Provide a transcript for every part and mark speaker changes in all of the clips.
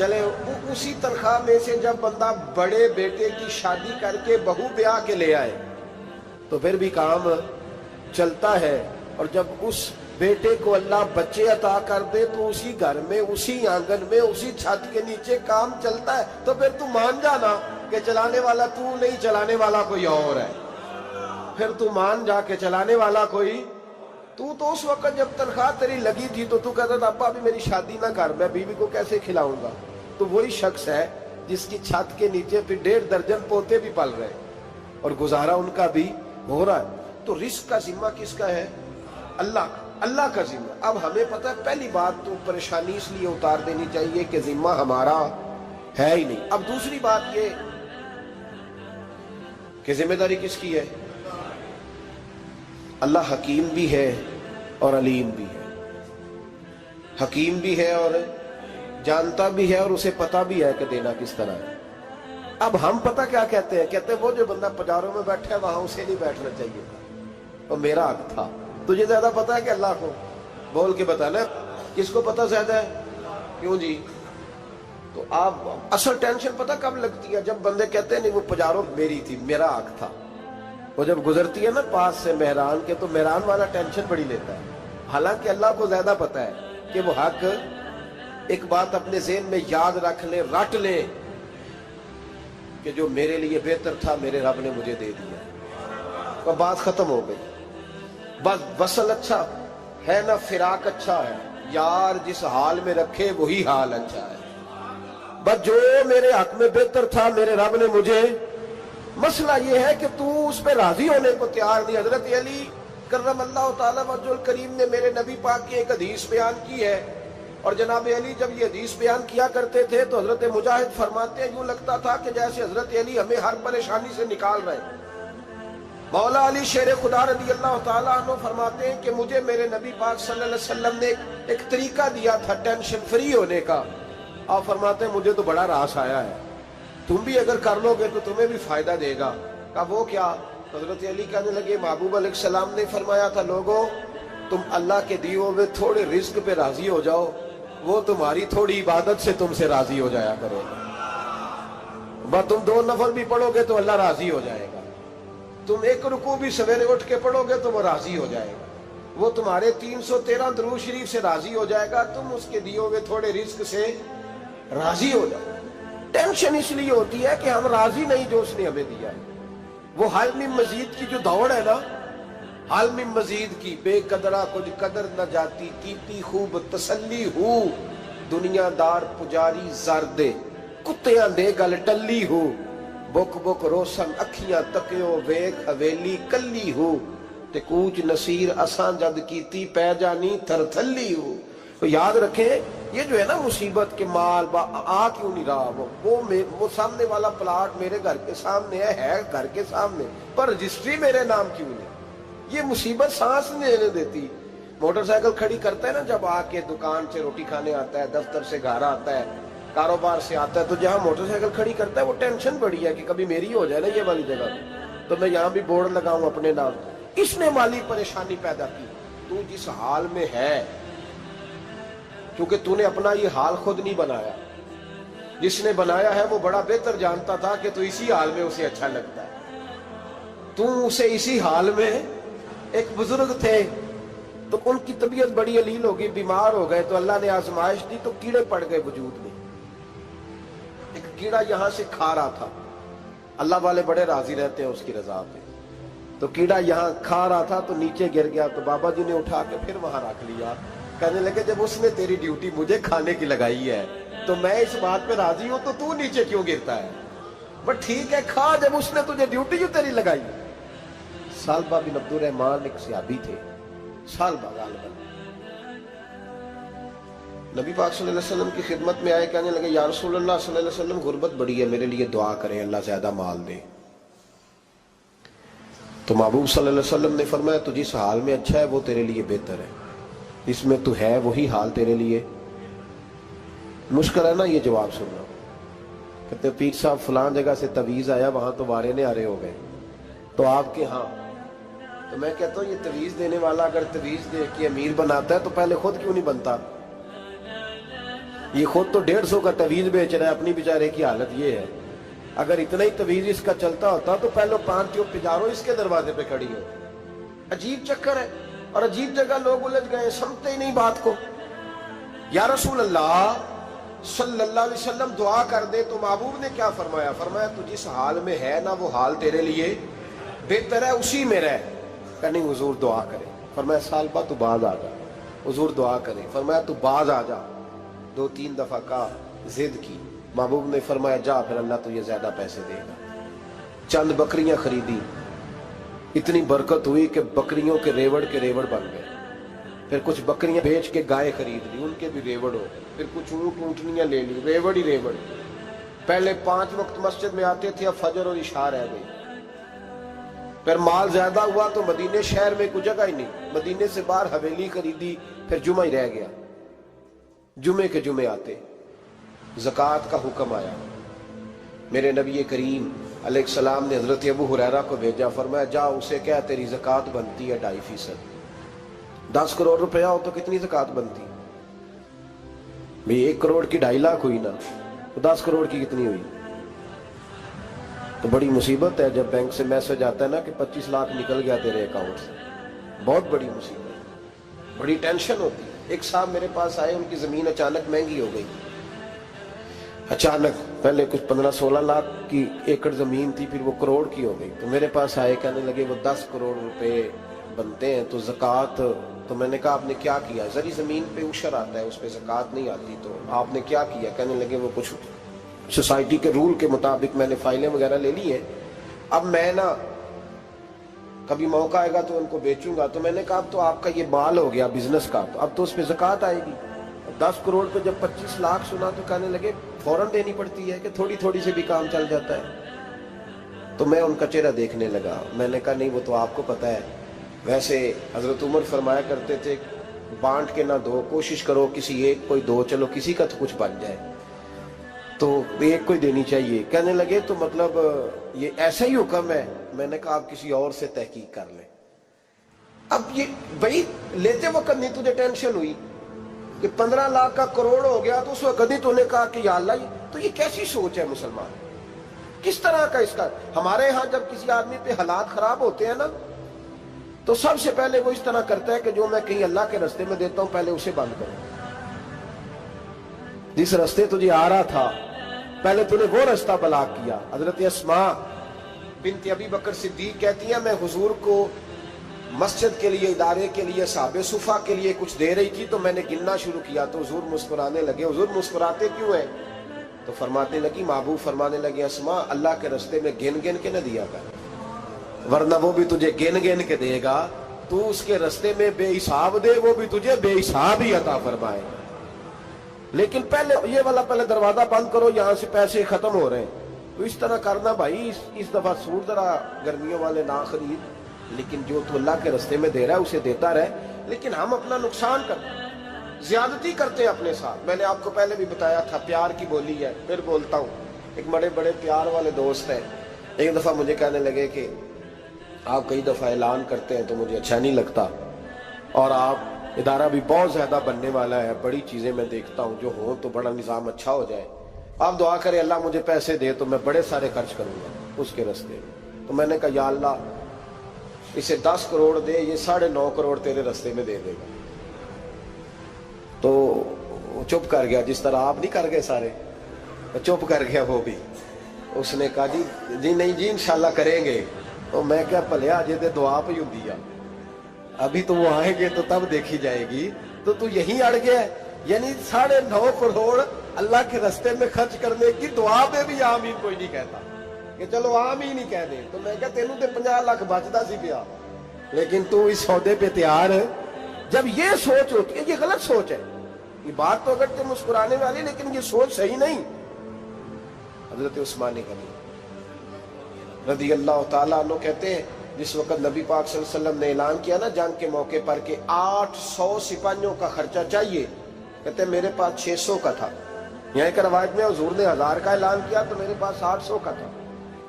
Speaker 1: چلے اسی تنخواہ میں سے جب بندہ بڑے بیٹے کی شادی کر کے بہو بیاہ کے لے آئے تو پھر بھی کام چلتا ہے، اور جب اس بیٹے کو اللہ بچے عطا کر دے تو اسی گھر میں، اسی آنگن میں، اسی چھت کے نیچے کام چلتا ہے۔ تو پھر تو مان جانا کہ چلانے والا تو نہیں، چلانے والا کوئی اور ہے۔ پھر تو مان جا کے چلانے والا کوئی تو اس وقت جب تنخواہ تیری لگی تھی تو کہتا تھا ابا ابھی میری شادی نہ کر، میں بیوی کو کیسے کھلاؤں گا؟ تو وہی شخص ہے جس کی چھت کے نیچے پھر 1.5 درجن پوتے بھی پل رہے اور گزارا ان کا بھی ہو رہا ہے۔ تو رزق کا ذمہ کس کا ہے؟ اللہ کا، اللہ کا ذمہ۔ اب ہمیں پتہ ہے پہلی بات تو پریشانی اس لیے اتار دینی چاہیے کہ ذمہ ہمارا ہے ہی نہیں۔ اب دوسری بات یہ کہ ذمہ داری کس کی ہے؟ اللہ حکیم بھی ہے اور علیم بھی ہے، حکیم بھی ہے اور جانتا بھی ہے اور اسے پتہ بھی ہے کہ دینا کس طرح ہے۔ اب ہم پتہ کیا کہتے ہیں؟ کہتے ہیں وہ جو بندہ پجاروں میں بیٹھا ہے وہاں اسے نہیں بیٹھنا چاہیے تھا، اور میرا حق تھا۔ تجھے زیادہ پتہ ہے کہ اللہ کو؟ بول کے بتانا کس کو پتہ زیادہ ہے؟ کیوں جی؟ تو آپ اصل ٹینشن پتہ کب لگتی ہے؟ جب بندے کہتے ہیں نہیں وہ پجاروں میری تھی، میرا حق تھا۔ وہ جب گزرتی ہے نا پاس سے مہران کے تو مہران والا ٹینشن بڑی لیتا ہے، حالانکہ اللہ کو زیادہ پتہ ہے کہ وہ حق۔ ایک بات اپنے ذہن میں یاد رکھ لیں، رٹ لیں کہ جو میرے لیے بہتر تھا میرے رب نے مجھے دے دیا، اور بات ختم ہو گئی۔ بس وصل اچھا ہے نہ فراق اچھا ہے، یار جس حال میں رکھے وہی حال اچھا ہے۔ بس جو میرے حق میں بہتر تھا میرے رب نے مجھے، مسئلہ یہ ہے کہ تو اس پہ راضی ہونے کو تیار نہیں۔ حضرت علی کرم اللہ تعالیٰ وجہ الکریم نے میرے نبی پاک کی ایک حدیث بیان کی ہے، اور جناب علی جب یہ حدیث بیان کیا کرتے تھے تو حضرت مجاہد فرماتے ہیں یوں لگتا تھا کہ جیسے حضرت علی ہمیں ہر پریشانی سے نکال رہے ہیں۔ مولا علی شیر خدا رضی اللہ تعالیٰ عنہ فرماتے ہیں کہ مجھے میرے نبی پاک صلی اللہ علیہ وسلم نے ایک طریقہ دیا تھا ٹینشن فری ہونے کا۔ آپ فرماتے ہیں مجھے تو بڑا راس آیا ہے، تم بھی اگر کر لو گے تو تمہیں بھی فائدہ دے گا۔ کہا وہ کیا؟ حضرت علی کہنے لگے محبوب علیہ السلام نے فرمایا تھا لوگوں تم اللہ کے دیے ہوئے تھوڑے رزق پہ راضی ہو جاؤ، وہ تمہاری تھوڑی عبادت سے تم سے راضی ہو جایا کرو۔ بس تم 2 نفل بھی پڑھو گے تو اللہ راضی ہو جائے گا، تم 1 رکوع بھی سویرے اٹھ کے پڑھو گے تو وہ راضی ہو جائے گا، وہ تمہارے 313 درود شریف سے راضی ہو جائے گا، تم اس کے دیے ہوئے تھوڑے رزق سے راضی ہو جاؤ۔ ٹینشن اس لیے ہوتی ہے کہ ہم راضی نہیں جو اس نے ہمیں دیا ہے۔ وہ حل میں مزید کی جو دوڑ ہے نا، حل میں مزید کی، بے قدرہ کچھ قدر نہ جاتی، کیتی خوب تسلی ہو، دنیا دار پجاری زردے، کتیاں دے گل ٹلی ہو، بک بک روشن اکھیاں تکیو ویک حویلی کلی ہو، تے کوچ نصیر اساں جد کیتی پہ جانی تھر تھلی ہو۔ تو یاد رکھیں یہ جو ہے نا مصیبت کے مال آ کیوں نہیں رہا، وہ سامنے والا پلاٹ میرے گھر کے سامنے ہے گھر کے سامنے، پر رجسٹری میرے نام کیوں نہیں؟ یہ مصیبت سانس نہیں لینے دیتی۔ موٹر سائیکل کھڑی کرتا ہے نا جب آ کے دکان سے روٹی کھانے آتا ہے، دفتر سے گھر آتا ہے، کاروبار سے آتا ہے، تو جہاں موٹر سائیکل کھڑی کرتا ہے وہ ٹینشن بڑی ہے کہ کبھی میری ہو جائے نا یہ والی جگہ، تو میں یہاں بھی بورڈ لگاؤں اپنے نام۔ اس نے مالی پریشانی پیدا کی۔ تو جس حال میں ہے، کیونکہ تو نے اپنا یہ حال خود نہیں بنایا، جس نے بنایا ہے وہ بڑا بہتر جانتا تھا کہ تو اسی حال میں اسے اچھا لگتا ہے۔ تو اسے اسی حال میں، ایک بزرگ تھے تو ان کی طبیعت بڑی علیل ہو گئی، بیمار ہو گئے، تو اللہ نے آزمائش دی تو کیڑے پڑ گئے وجود میں۔ ایک کیڑا یہاں سے کھا رہا تھا، اللہ والے بڑے راضی رہتے ہیں اس کی رضا پہ، تو کیڑا یہاں کھا رہا تھا تو نیچے گر گیا، تو بابا جی نے اٹھا کے پھر وہاں رکھ لیا، کہنے لگے جب اس نے تیری ڈیوٹی مجھے کھانے کی لگائی ہے تو میں اس بات پہ راضی ہوں، تو نیچے کیوں گرتا ہے؟ بس ٹھیک ہے کھا، جب اس نے تجھے ڈیوٹی جو تیری لگائی۔ سالبہ بن عبد الرحمن ایک صحابی تھے، سالبہ غالباً، نبی پاک صلی اللہ علیہ وسلم کی خدمت میں آئے، کہنے لگے یا رسول اللہ صلی اللہ علیہ وسلم غربت بڑی ہے، میرے لیے دعا کریں اللہ زیادہ مال دے۔ تو محبوب صلی اللہ علیہ وسلم نے فرمایا تو جس حال میں اچھا ہے وہ تیرے لیے بہتر ہے، اس میں تو ہے وہی حال تیرے لیے۔ مشکل ہے نا یہ جواب سننا؟ کہتے پیر صاحب فلان جگہ سے تویز آیا، وہاں تو وارے نے آرے ہو گئے، تو آپ کے ہاں؟ تو میں کہتا ہوں یہ تویز دینے والا اگر تویز دے کے امیر بناتا ہے تو پہلے خود کیوں نہیں بنتا؟ یہ خود تو 150 کا تویز بیچ رہا ہے، اپنی بیچارے کی حالت یہ ہے۔ اگر اتنا ہی تویز اس کا چلتا ہوتا تو پہلے 5 پجاروں اس کے دروازے پہ کھڑی ہو۔ عجیب چکر ہے اور عجیب جگہ لوگ الجھ گئے، سمجھتے ہی نہیں بات کو۔ یا رسول اللہ صلی اللہ علیہ وسلم دعا کر دے تو محبوب نے کیا فرمایا؟ فرمایا تو جس حال میں ہے نا وہ حال تیرے لیے بہتر ہے، اسی میں رہ۔ کہ نہیں حضور دعا کرے۔ فرمایا سال بعد تو باز آ جا۔ حضور دعا کرے۔ فرمایا تو باز آ جا۔ 2-3 دفعہ کا ضد کی، محبوب نے فرمایا جا پھر اللہ تجھے زیادہ پیسے دے گا۔ چند بکریاں خریدی، اتنی برکت ہوئی کہ بکریوں کے ریوڑ بن گئے۔ پھر کچھ بکریاں بیچ کے گائے خرید لی، ان کے بھی ریوڑ ہو۔ پھر کچھ اونٹ اونٹنیاں لے لی، ریوڑ ہی ریوڑ۔ پہلے 5 وقت مسجد میں آتے تھے، اب فجر اور عشاء رہ گئی۔ پھر مال زیادہ ہوا تو مدینے شہر میں کوئی جگہ ہی نہیں، مدینے سے باہر حویلی خریدی، پھر جمعہ ہی رہ گیا۔ جمعے کے جمعے آتے، زکوٰۃ کا حکم آیا۔ میرے نبی کریم علیہ السلام نے حضرت ابو ہریرہ کو بھیجا، فرمایا جا اسے کہہ تیری زکوٰۃ بنتی ہے 2.5%۔ 10 کروڑ روپیہ ہو تو کتنی زکوٰۃ بنتی؟ بھئی 1 کروڑ کی 2.5 لاکھ ہوئی نا، تو 10 کروڑ کی کتنی ہوئی؟ تو بڑی مصیبت ہے جب بینک سے میسج آتا ہے نا کہ 25 لاکھ نکل گیا تیرے اکاؤنٹ سے، بہت بڑی مصیبت، بڑی ٹینشن ہوتی ہے۔ ایک صاحب میرے پاس آئے، ان کی زمین اچانک مہنگی ہو گئی، اچانک پہلے کچھ 15-16 لاکھ کی ایکڑ زمین تھی، پھر وہ کروڑ کی ہو گئی۔ تو میرے پاس آئے، کہنے لگے وہ 10 کروڑ روپے بنتے ہیں تو زکوٰۃ، تو میں نے کہا آپ نے کیا کیا؟ زری زمین پہ عشر آتا ہے، اس پہ زکوٰۃ نہیں آتی، تو آپ نے کیا کیا؟ کہنے لگے وہ کچھ سوسائٹی کے رول کے مطابق میں نے فائلیں وغیرہ لے لی ہیں، اب میں نا کبھی موقع آئے گا تو ان کو بیچوں گا۔ تو میں نے کہا اب تو آپ کا یہ مال ہو گیا بزنس کا، تو اب تو اس پہ زکوٰۃ آئے گی۔ 10 کروڑ پہ جب 25 لاکھ سنا تو کہنے لگے فوراً دینی پڑتی ہے کہ تھوڑی تھوڑی سے بھی کام چل جاتا ہے؟ تو میں ان کا چہرہ دیکھنے لگا، میں نے کہا نہیں وہ تو آپ کو پتہ ہے، ویسے حضرت عمر فرمایا کرتے تھے بانٹ کے نہ دو، کوشش کرو کسی ایک کو ہی دو، چلو کسی کا تو کچھ بن جائے، تو ایک کو ہی دینی چاہیے۔ کہنے لگے تو مطلب یہ ایسا ہی حکم ہے؟ میں نے کہا آپ کسی اور سے تحقیق کر لیں۔ اب یہ بھائی لیتے وقت نہیں تجھے ٹینشن ہوئی کہ 15 لاکھ کا کروڑ ہو گیا، تو اس وقت کبھی تو نے کہا کہ یا اللہ، تو یہ کیسی سوچ ہے مسلمان؟ کس طرح کا اس کا؟ ہمارے ہاں جب کسی آدمی پہ حالات خراب ہوتے ہیں نا تو سب سے پہلے وہ اس طرح کرتا ہے کہ جو میں کہیں اللہ کے رستے میں دیتا ہوں پہلے اسے بند کروں۔ جس رستے تجھے آ رہا تھا پہلے تو نے وہ رستہ بلاک کیا۔ حضرت اسماء بنت ابی بکر صدیق کہتی ہیں میں حضور کو مسجد کے لیے، ادارے کے لیے، صحابہ صفہ کے لیے کچھ دے رہی تھی، تو میں نے گننا شروع کیا تو حضور مسکرانے لگے۔ حضور مسکراتے کیوں ہیں؟ تو فرمانے لگی، محبوب فرمانے لگے اسماء اللہ کے رستے میں گن گن کے نہ دیا کر، ورنہ وہ بھی تجھے گن گن کے دے گا، تو اس کے رستے میں بے حساب دے، وہ بھی تجھے بے حساب ہی عطا فرمائے۔ لیکن پہلے یہ والا پہلے دروازہ بند کرو، یہاں سے پیسے ختم ہو رہے ہیں، تو اس طرح کرنا بھائی۔ اس دفعہ سوٹ ذرا گرمیوں والے نہ خرید، لیکن جو تو اللہ کے رستے میں دے رہا ہے اسے دیتا رہے، لیکن ہم اپنا نقصان کرتے ہیں، زیادتی کرتے ہیں اپنے ساتھ۔ میں نے آپ کو پہلے بھی بتایا تھا پیار کی بولی ہے، پھر بولتا ہوں۔ ایک بڑے بڑے پیار والے دوست ہیں، ایک دفعہ مجھے کہنے لگے کہ آپ کئی دفعہ اعلان کرتے ہیں تو مجھے اچھا نہیں لگتا، اور آپ ادارہ بھی بہت زیادہ بننے والا ہے، بڑی چیزیں میں دیکھتا ہوں جو ہوں تو بڑا نظام اچھا ہو جائے، آپ دعا کریں اللہ مجھے پیسے دے تو میں بڑے سارے خرچ کروں گا اس کے رستے میں۔ تو میں نے کہا یا اللہ اسے 10 کروڑ دے، یہ 9.5 کروڑ تیرے رستے میں دے دے گا۔ تو چپ کر گیا، جس طرح آپ نہیں کر گئے سارے، چپ کر گیا وہ بھی۔ اس نے کہا جی نہیں جی انشاءاللہ کریں گے۔ تو میں کیا پلیا جی دعا پہ ہوں دیا، ابھی تو وہ آئیں گے تو تب دیکھی جائے گی، تو یہیں اڑ گیا ہے۔ یعنی 9.5 کروڑ اللہ کے رستے میں خرچ کرنے کی دعا پہ بھی آمین کوئی نہیں کہتا کہ چلو آمین ہی کہہ دیں۔ تو میں کہا تینوں تے 50 لاکھ بچتا سی پیا، لیکن تو اس سودے پہ تیار ہے۔ جب یہ سوچ ہوتی ہے، یہ غلط سوچ ہے، یہ بات تو اگر تے مسکرانے والی، لیکن یہ سوچ صحیح نہیں۔ حضرت عثمان غنی رضی اللہ تعالیٰ عنہ کہتے ہیں جس وقت نبی پاک صلی اللہ علیہ وسلم نے اعلان کیا نا جنگ کے موقع پر کہ 800 سپاہیوں کا خرچہ چاہیے، کہتے ہیں میرے پاس 600 کا تھا۔ یہاں ایک روایت میں حضور نے 1000 کا اعلان کیا تو میرے پاس 800 کا تھا۔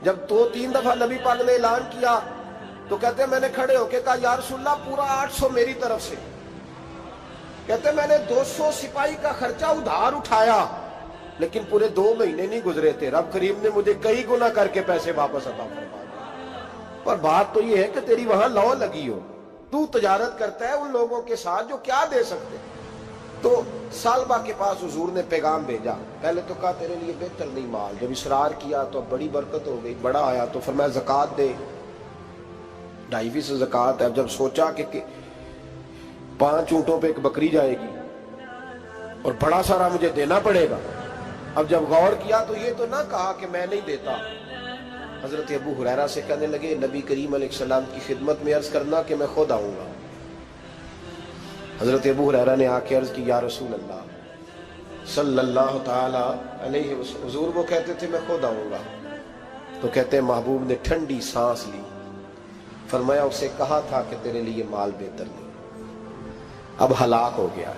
Speaker 1: جب 2-3 دفعہ نبی پاک نے اعلان کیا تو کہتے ہیں میں نے کھڑے ہو کے کہا یا رسول اللہ پورا 800 میری طرف سے۔ کہتے میں نے 200 سپاہی کا خرچہ ادھار اٹھایا لیکن پورے 2 مہینے نہیں گزرے تھے، رب کریم نے مجھے کئی گنا کر کے پیسے واپس عطا فرما دیے۔ پر بات تو یہ ہے کہ تیری وہاں لو لگی ہو، تو تجارت کرتا ہے ان لوگوں کے ساتھ جو کیا دے سکتے۔ تو سالبہ کے پاس حضور نے پیغام بھیجا، پہلے تو کہا تیرے لیے بہتر نہیں مال، جب اصرار کیا تو اب بڑی برکت ہو گئی، بڑا آیا تو فرمایا زکوٰۃ دے، 2.5% زکوٰۃ ہے۔ اب جب سوچا کہ 5 اونٹوں پہ ایک بکری جائے گی اور بڑا سارا مجھے دینا پڑے گا، اب جب غور کیا تو یہ تو نہ کہا کہ میں نہیں دیتا۔ حضرت ابو ہریرہ سے کہنے لگے نبی کریم علیہ السلام کی خدمت میں عرض کرنا کہ میں خود آؤں گا۔ حضرت ابو ہریرہ نے آ کے عرض کی یا رسول اللہ صلی اللہ تعالی علیہ وسلم، حضور وہ کہتے تھے میں خود آؤں گا، تو کہتے ہیں محبوب نے ٹھنڈی سانس لی، فرمایا اسے کہا تھا کہ تیرے لیے مال بہتر نہیں، اب ہلاک ہو گیا،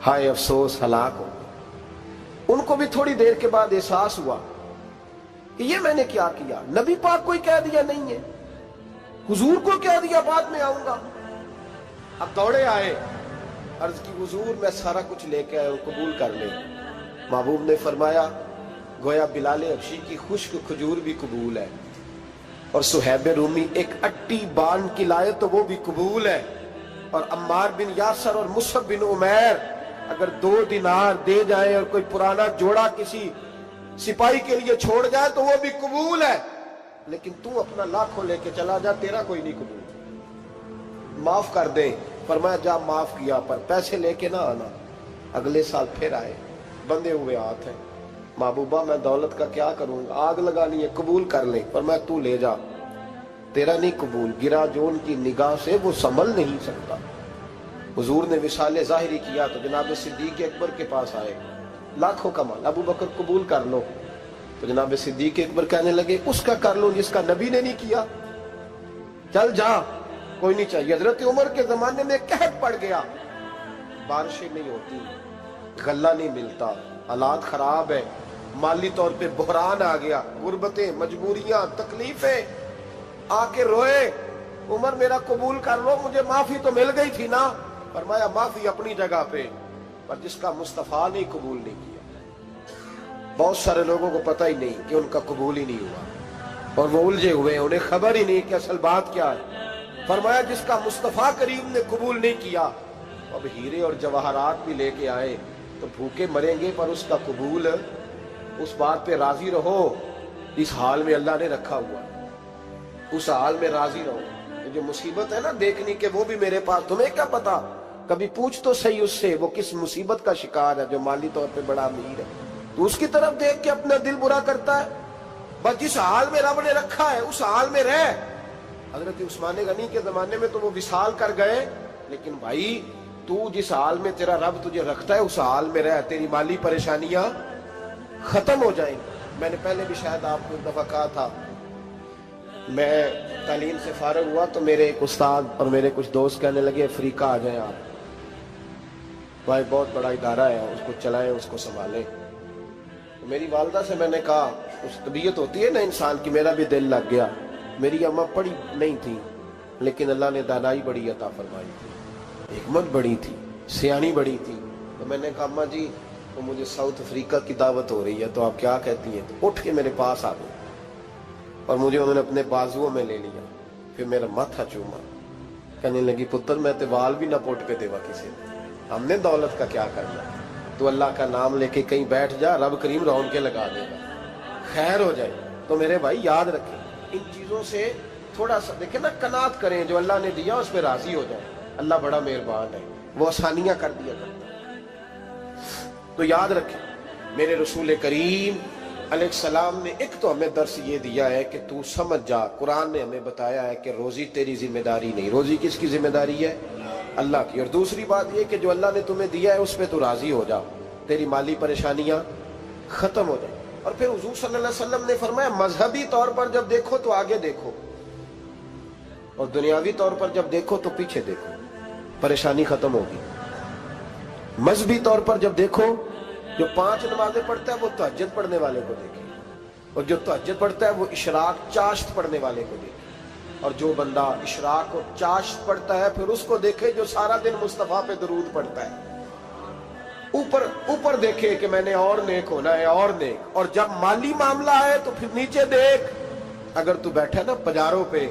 Speaker 1: ہائے افسوس ہلاک ہو گیا۔ ان کو بھی تھوڑی دیر کے بعد احساس ہوا کہ یہ میں نے کیا کیا، نبی پاک کو ہی کہہ دیا نہیں ہے، حضور کو کہہ دیا بعد میں آؤں گا۔ اب دوڑے آئے، عرض کی حضور میں سارا کچھ لے کے آیا ہوں، قبول کر لیں۔ محبوب نے فرمایا گویا بلال حبشی کی خشک کھجور بھی قبول ہے، اور صہیب رومی ایک اٹی باندھ کی لائے تو وہ بھی قبول ہے، اور عمار بن یاسر اور مصعب بن عمیر اگر 2 دینار دے جائیں اور کوئی پرانا جوڑا کسی سپاہی کے لیے چھوڑ جائے تو وہ بھی قبول ہے، لیکن تو اپنا لاکھوں لے کے چلا جا، تیرا کوئی نہیں قبول، معاف کر دے۔ فرمایا جا معاف کیا، پر پیسے لے کے نہ آنا۔ اگلے سال پھر آئے، بندے ہوئے ہاتھ ہیں، محبوبہ میں دولت کا کیا کروں گا، آگ لگانی ہے، قبول کر لیں۔ فرمایا تو لے جا، تیرا نہیں قبول، گرا جو ان کی نگاہ سے وہ سنبھل نہیں سکتا۔ حضور نے وصال ظاہری کیا تو جناب صدیق اکبر کے پاس آئے، لاکھوں کا مال، ابو بکر قبول کر لو، تو جناب صدیق اکبر کہنے لگے اس کا کر لو جس کا نبی نے نہیں کیا، چل جا کوئی نہیں چاہیے۔ حضرت عمر کے زمانے میں قحط پڑ گیا، بارشیں نہیں ہوتی، غلہ نہیں ملتا، حالات خراب ہے، مالی طور پہ بحران آ گیا، غربتیں، مجبوریاں، تکلیفیں، آ کے روئے، عمر میرا قبول کر لو، مجھے معافی تو مل گئی تھی نا۔ فرمایا معافی اپنی جگہ پہ، پر جس کا مصطفیٰ نے قبول نہیں کیا۔ بہت سارے لوگوں کو پتہ ہی نہیں کہ ان کا قبول ہی نہیں ہوا، اور وہ الجھے ہوئے ہیں، انہیں خبر ہی نہیں کہ اصل بات کیا ہے۔ فرمایا جس کا مصطفیٰ کریم نے قبول نہیں کیا، اب ہیرے اور جواہرات بھی لے کے آئے تو بھوکے مریں گے، پر اس کا قبول، اس بات پہ راضی رہو، اس حال میں اللہ نے رکھا ہوا، اس حال میں راضی رہو۔ یہ جو مصیبت ہے نا دیکھنی کہ وہ بھی میرے پاس، تمہیں کیا پتا، کبھی پوچھ تو صحیح اس سے وہ کس مصیبت کا شکار ہے، جو مالی طور پہ بڑا امیر ہے، تو اس کی طرف دیکھ کے اپنا دل برا کرتا ہے۔ بس جس حال میں رب نے رکھا ہے اس حال میں رہ۔ حضرت عثمان غنی کے زمانے میں تو وہ وصال کر گئے، لیکن بھائی تو جس حال میں تیرا رب تجھے رکھتا ہے اس حال میں رہ، تیری مالی پریشانیاں ختم ہو جائیں گی۔ میں نے پہلے بھی شاید آپ کو ایک دفعہ کہا تھا، میں تعلیم سے فارغ ہوا تو میرے ایک استاد اور میرے کچھ دوست کہنے لگے افریقہ آ جائیں آپ، بھائی بہت بڑا ادارہ ہے، اس کو چلائیں، اس کو سنبھالیں۔ میری والدہ سے میں نے کہا، اس طبیعت ہوتی ہے نا انسان کی، میرا بھی دل لگ گیا۔ میری اماں پڑھی نہیں تھی لیکن اللہ نے دانائی بڑی عطا فرمائی تھی، حکمت بڑی تھی، سیانی بڑی تھی۔ تو میں نے کہا اماں جی وہ مجھے ساؤتھ افریقہ کی دعوت ہو رہی ہے تو آپ کیا کہتی ہیں؟ تو اٹھ کے میرے پاس آ گئی اور مجھے انہوں نے اپنے بازوؤں میں لے لیا، پھر میرا ماتھا چوما، کہنے لگی پتر میں تے وال بھی نہ پوٹ کے دیوا کسی نے، ہم نے دولت کا کیا کرنا، تو اللہ کا نام لے کے کہیں بیٹھ جا، رب کریم رون کے لگا دے گا، خیر ہو جائے۔ تو میرے بھائی یاد رکھیں ان چیزوں سے تھوڑا سا دیکھیں نا، قناعت کریں، جو اللہ نے دیا اس پہ راضی ہو جائے، اللہ بڑا مہربان ہے، وہ آسانیاں کر دیا کرتا ہے۔ تو یاد رکھیں میرے رسول کریم علیہ السلام نے ایک تو ہمیں درس یہ دیا ہے کہ تو سمجھ جا، قرآن نے ہمیں بتایا ہے کہ روزی تیری ذمہ داری نہیں، روزی کس کی ذمہ داری ہے؟ اللہ کی۔ اور دوسری بات یہ کہ جو اللہ نے تمہیں دیا ہے اس پہ تو راضی ہو جا، تیری مالی پریشانیاں ختم ہو جائیں۔ اور پھر حضور صلی اللہ علیہ وسلم نے فرمایا مذہبی طور پر جب دیکھو تو آگے دیکھو، اور دنیاوی طور پر جب دیکھو تو پیچھے دیکھو، پریشانی ختم ہوگی۔ مذہبی طور پر جب دیکھو، جو 5 نمازیں پڑھتا ہے وہ تہجد پڑھنے والے کو دیکھے، اور جو تہجد پڑھتا ہے وہ اشراق چاشت پڑھنے والے کو دیکھے، اور جو بندہ اشراق اور چاشت پڑھتا ہے پھر اس کو دیکھے جو سارا دن مصطفیٰ پہ درود پڑھتا ہے۔ اوپر اوپر دیکھے کہ میں نے اور نیک ہونا ہے اور نیک، اور جب مالی معاملہ ہے تو پھر نیچے دیکھ. اگر تو بیٹھا نا پجاروں پہ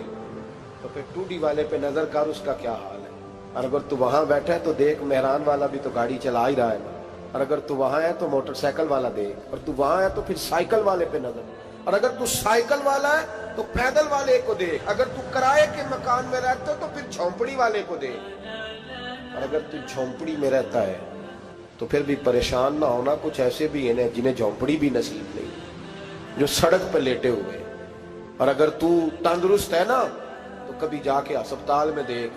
Speaker 1: تو پھر ٹوڈی والے پہ نظر کر اس کا کیا حال ہے، اور اگر تو وہاں بیٹھا ہے تو دیکھ مہران والا بھی تو گاڑی چلا ہی رہا ہے، اور اگر تو وہاں ہے تو موٹر سائیکل والا دیکھ، اور تو وہاں ہے تو پھر سائیکل والے پہ نظر، اور اگر تو سائیکل والا ہے تو پیدل والے کو دیکھ، اگر تو کرائے کے مکان میں رہتا ہے تو پھر جھونپڑی والے کو دیکھ، اور اگر تو جھونپڑی میں رہتا ہے تو پھر بھی پریشان نہ ہونا. کچھ ایسے بھی ہیں جنہیں جھونپڑی بھی نصیب نہیں، جو سڑک پہ لیٹے ہوئے. اور اگر تو تندرست ہے نا تو کبھی جا کے ہسپتال میں دیکھ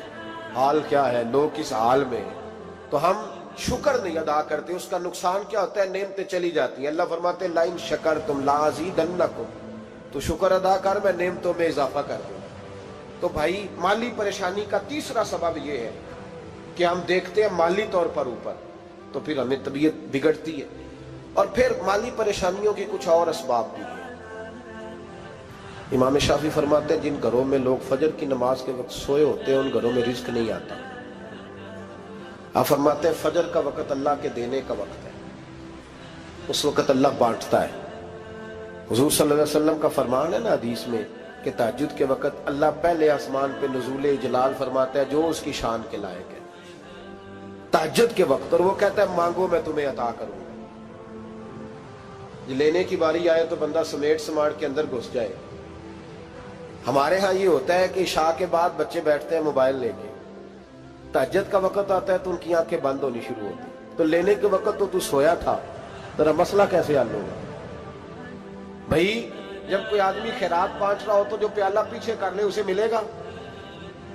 Speaker 1: حال کیا ہے، لوگ کس حال میں ہیں. تو ہم شکر نہیں ادا کرتے، اس کا نقصان کیا ہوتا ہے، نعمتیں چلی جاتی ہیں. اللہ فرماتے ہیں لَئِن شَكَرْتُمْ لَأَزِيدَنَّكُمْ، تو شکر ادا کر، میں نعمتوں میں اضافہ کر دوں. تو بھائی مالی پریشانی کا تیسرا سبب یہ ہے کہ ہم دیکھتے ہیں مالی طور پر اوپر، تو پھر ہمیں طبیعت بگڑتی ہے. اور پھر مالی پریشانیوں کے کچھ اور اسباب بھی ہیں. امام شافعی فرماتے ہیں جن گھروں میں لوگ فجر کی نماز کے وقت سوئے ہوتے ہیں ان گھروں میں رزق نہیں آتا. آپ فرماتے ہیں فجر کا وقت اللہ کے دینے کا وقت ہے، اس وقت اللہ بانٹتا ہے. حضور صلی اللہ علیہ وسلم کا فرمان ہے نا حدیث میں کہ تہجد کے وقت اللہ پہلے آسمان پہ نزول جلال فرماتا ہے جو اس کی شان کے لائق ہے تہجد کے وقت، اور وہ کہتا ہے مانگو میں تمہیں عطا کروں گا. لینے کی باری آئے تو بندہ سمیٹ سماٹ کے اندر گھس جائے. ہمارے ہاں یہ ہوتا ہے کہ عشاء کے بعد بچے بیٹھتے ہیں موبائل لے کے، تہجد کا وقت آتا ہے تو ان کی آنکھیں بند ہونی شروع ہوتی، تو لینے کے وقت تو سویا تھا، ذرا مسئلہ کیسے حل ہوگا؟ بھائی جب کوئی آدمی خیرات بانٹ رہا ہو تو جو پیالہ پیچھے کر لے اسے ملے گا؟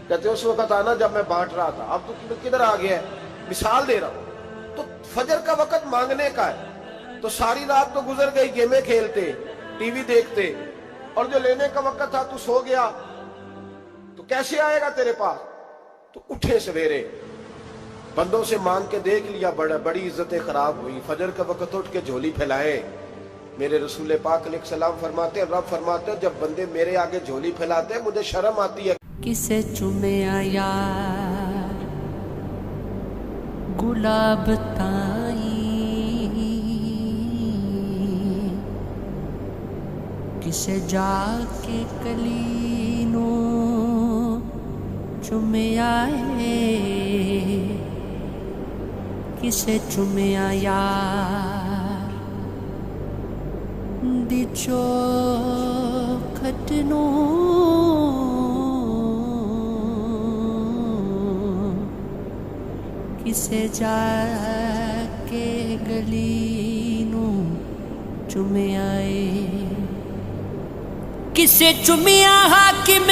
Speaker 1: کہتے اس وقت آنا جب میں بانٹ رہا تھا، اب تو کدھر آ گیا ہے؟ مثال دے رہا ہوں. تو فجر کا وقت مانگنے کا ہے، تو ساری رات تو گزر گئی گیمیں کھیلتے، ٹی وی دیکھتے، اور جو لینے کا وقت تھا تو سو گیا، تو کیسے آئے گا تیرے پاس؟ تو اٹھے سویرے بندوں سے مانگ کے دیکھ لیا، بڑی عزتیں خراب ہوئی. فجر کا وقت اٹھ کے جھولی پھیلائے. میرے رسول پاک علیہ السلام فرماتے ہیں، رب فرماتے ہیں جب بندے میرے آگے جھولی پھیلاتے ہیں مجھے شرم آتی ہے.
Speaker 2: کسے چومے یار گلاب تائیں، کسے جا کے کلی نو چومیا ہے، کسے چومیا یار دی چوکھٹ نو، کسے جا کے گلی نو چومیا ہے، کسے چومیا حاکم